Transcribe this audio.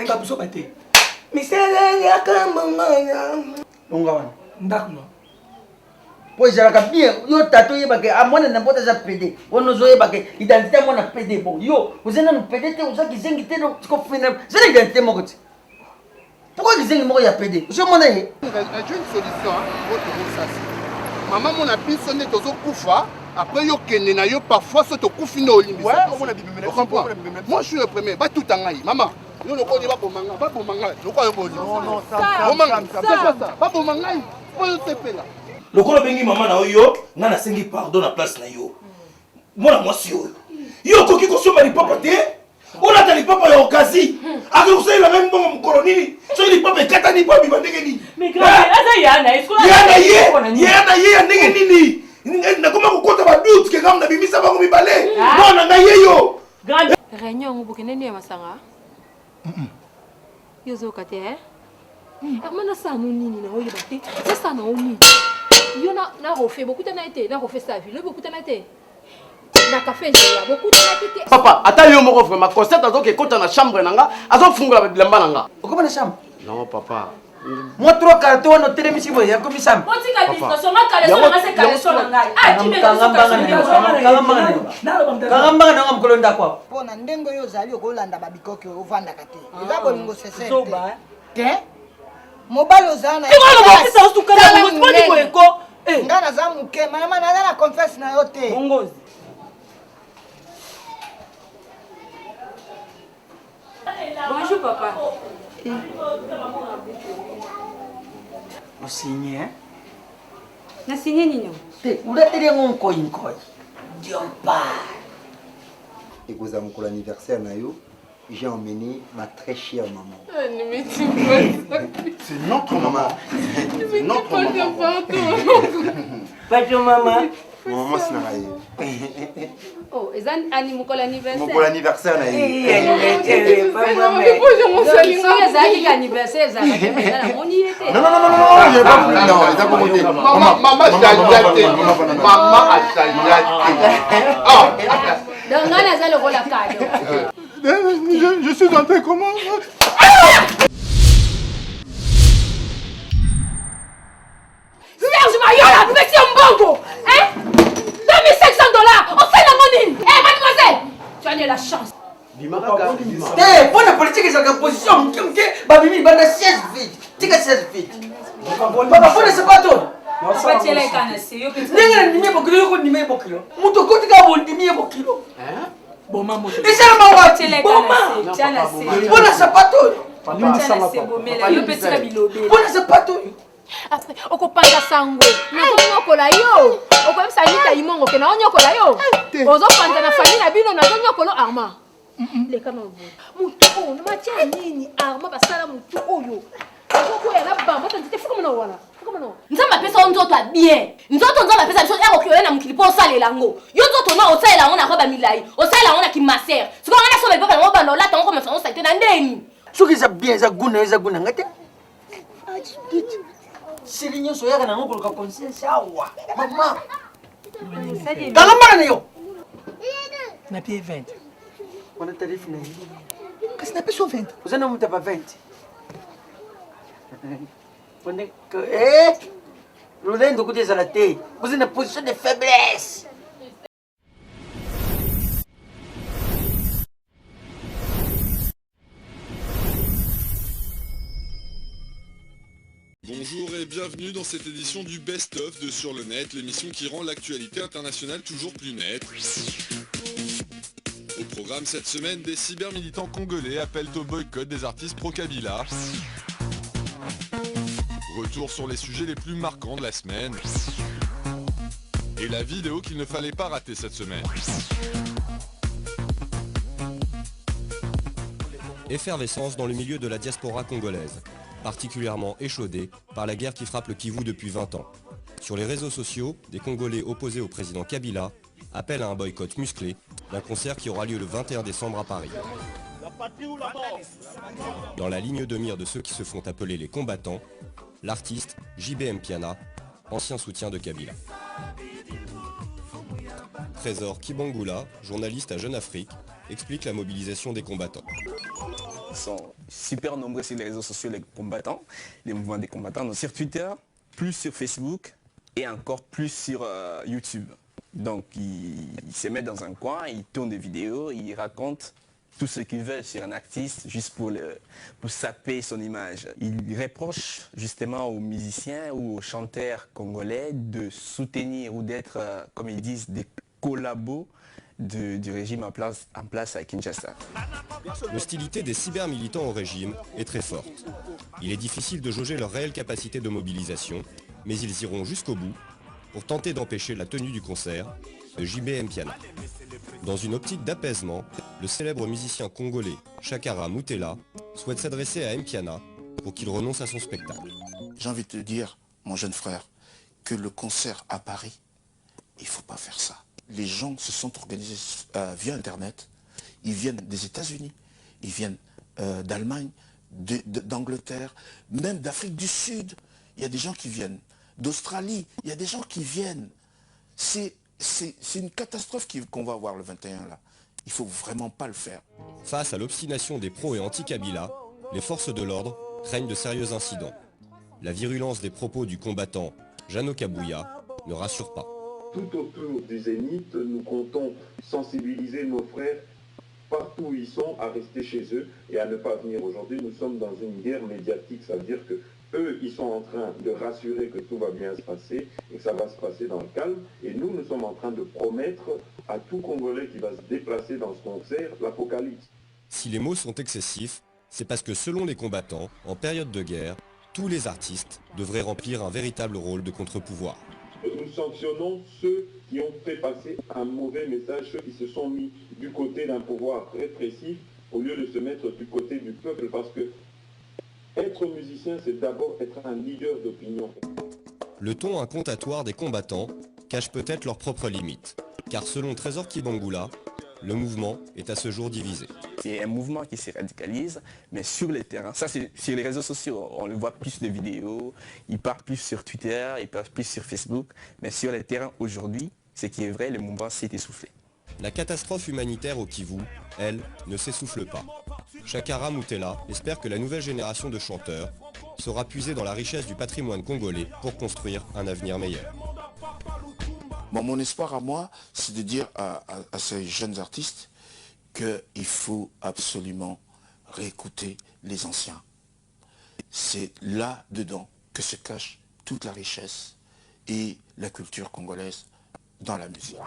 Nga biso bate. Misele ya kamangaya. Longa wana. Ndako no. Po ezalaka bien yo tato yebake amwana na mbota za PD wono zo yebake identité mwana PD bon yo ozena no PD te ozaki zengi te no tiko fina zena identité moko te pourquoi kizengi moko ya PD je mona ye j'ai une solution votre ça maman mon appui sonne tozo kufa après yo kende na yo parfois so to kufi no olimbi ouais on a bimé moi je suis le premier ba tout angai maman yo loko ni ba bomanga loko yo boli non ça ba bomanga po yo sepela lokolo bengi mama na oyo nga na sengi pardon na place na yo mona mwasi oyo yo koki kosomba lipapa te olata lipapa ya okazi akokosalela me mbongo mokolo nini soki lipapa ekatani po abima ndenge nini yana ye ya ndenge nini nakoma kokota badute ke ngam na bimisa bango mibale mona ngai ye yo réunion bokende nini ya masanga yo zoka te mana sanu nini na oyeba te sasa na oni yo na refait beaucoup na été na refait sa vie le beaucoup na été na café ya beaucoup na été papa ata yo moko vraiment concert azoke kota na chambre nanga azofungola bilamba nanga okoma na chambre non papa moi trois carton wana telemisi boye ya komi chambre otika biso nga kale so nga se kale so ngai tibe kangamba na mkolo ndakwa Pona ndengo yo zali okolanda babikoki ovandaka te. Eza bolingo sese. Te? Mobile ozana. Nga naza muke, mama naza na confess na yo te. Bongozi. Bonjour papa. Vous signez, hein? Na signé nini? Vous êtes allé en coin. Dieu pas. Et vous avez mon anniversaire, j'ai emmené ma très chère maman. c'est notre maman c'est notre maman Pas de maman. Maman c'est naïe. Oh, ezan ani mukol anniversaire. Mon anniversaire naïe. Pas maman. Ezaki anniversaire ezaki na moni était. Non, j'ai pas voulu. Non, ils ont commenté. Maman a Donc nga naza le rôle à cadeau. je suis entré comment Serge Mayola, monsieur Mbongo, hein? $2500, on fait la monnaie. Eh, mademoiselle, tu as eu la chance. Eh, bonne politique, c'est la position. Babimi, bande 16 vide. Tika 16 vide. Papa, bonne c'est pas toi. Papa, tu es là, canassi. Nenga ndimie bokilo ko ndimie bokilo. Muto koti ka bon ndimie bokilo. Hein? Boma moto. Esa ma wati. Boma. Bona sapato. Bona sapato. Après, okopanga sangwe. Nakonyokola yo. Okoyebisa nita imongo ke na onyokola yo. Ozopanda na famille na bino na onyokola arma. Leka na bo. Mutu o na matia nini arma basala mutu oyo. Okoko ya na bamba tantite fuka mona wana. Nzamba pesa nzoto bien. Nzoto nzamba pesa biso ero kyo na mukili po salela ngo. Yo nzoto na osalela ngo na roba milai. Osalela ngo na kimaser. Siko ngana so beba ngo bano la tango komesa ngo saite na ndeni. Soki za bien za guna ngate. Sirinyo so yaka na ngoko ka conscience awa. Mama. Kalamba na yo. Na pied 20. On a tarif na. Qu'est-ce que tu as 20? Vous en avez pas 20. Vous êtes dans une position de faiblesse. Bonjour et bienvenue dans cette édition du Best of de Sur le Net, l'émission qui rend l'actualité internationale toujours plus nette. Au programme cette semaine, des cybermilitants congolais appellent au boycott des artistes pro-Kabila. Retour sur les sujets les plus marquants de la semaine. Et la vidéo qu'il ne fallait pas rater cette semaine. Effervescence dans le milieu de la diaspora congolaise, particulièrement échaudée par la guerre qui frappe le Kivu depuis 20 ans. Sur les réseaux sociaux, des Congolais opposés au président Kabila appellent à un boycott musclé d'un concert qui aura lieu le 21 décembre à Paris. Dans la ligne de mire de ceux qui se font appeler les combattants, l'artiste JBM Piana, ancien soutien de Kabila. Trésor Kibangula, journaliste à Jeune Afrique, explique la mobilisation des combattants. Ils sont super nombreux sur les réseaux sociaux, les combattants, les mouvements des combattants. Donc, sur Twitter, plus sur Facebook et encore plus sur YouTube. Donc ils se mettent dans un coin, ils tournent des vidéos, ils racontent tout ce qu'ils veulent sur un artiste juste pour saper son image. Ils reprochent justement aux musiciens ou aux chanteurs congolais de soutenir ou d'être, comme ils disent, des collabos du régime en place à Kinshasa. L'hostilité des cybermilitants au régime est très forte. Il est difficile de jauger leur réelle capacité de mobilisation, mais ils iront jusqu'au bout pour tenter d'empêcher la tenue du concert de JB Mpiana. Dans une optique d'apaisement, le célèbre musicien congolais Chakara Moutela souhaite s'adresser à Mpiana pour qu'il renonce à son spectacle. J'ai envie de te dire, mon jeune frère, que le concert à Paris, il ne faut pas faire ça. Les gens se sont organisés via Internet, ils viennent des États-Unis, ils viennent d'Allemagne, d'Angleterre, même d'Afrique du Sud. Il y a des gens qui viennent d'Australie, il y a des gens qui viennent. C'est une catastrophe qu'on va avoir le 21 là. Il ne faut vraiment pas le faire. Face à l'obstination des pros et anti-Kabila, les forces de l'ordre craignent de sérieux incidents. La virulence des propos du combattant Jano Kabouya ne rassure pas. Tout autour du Zénith, nous comptons sensibiliser nos frères partout où ils sont à rester chez eux et à ne pas venir. Aujourd'hui, nous sommes dans une guerre médiatique, ça veut dire que eux, ils sont en train de rassurer que tout va bien se passer et que ça va se passer dans le calme. Et nous, nous sommes en train de promettre à tout Congolais qui va se déplacer dans ce concert l'apocalypse. Si les mots sont excessifs, c'est parce que selon les combattants, en période de guerre, tous les artistes devraient remplir un véritable rôle de contre-pouvoir. Nous sanctionnons ceux qui ont fait passer un mauvais message, ceux qui se sont mis du côté d'un pouvoir répressif au lieu de se mettre du côté du peuple, parce que être musicien, c'est d'abord être un leader d'opinion. Le ton incantatoire des combattants cache peut-être leurs propres limites, car selon Trésor Kibangula, le mouvement est à ce jour divisé. C'est un mouvement qui se radicalise, mais sur les terrains. Ça, c'est sur les réseaux sociaux. On le voit plus de vidéos, ils parlent plus sur Twitter, ils parlent plus sur Facebook. Mais sur les terrains aujourd'hui, ce qui est vrai, le mouvement s'est essoufflé. La catastrophe humanitaire au Kivu, elle, ne s'essouffle pas. Chakara Moutela espère que la nouvelle génération de chanteurs saura puiser dans la richesse du patrimoine congolais pour construire un avenir meilleur. Bon, mon espoir à moi, c'est de dire à ces jeunes artistes qu'il faut absolument réécouter les anciens. C'est là-dedans que se cache toute la richesse et la culture congolaise dans la musique.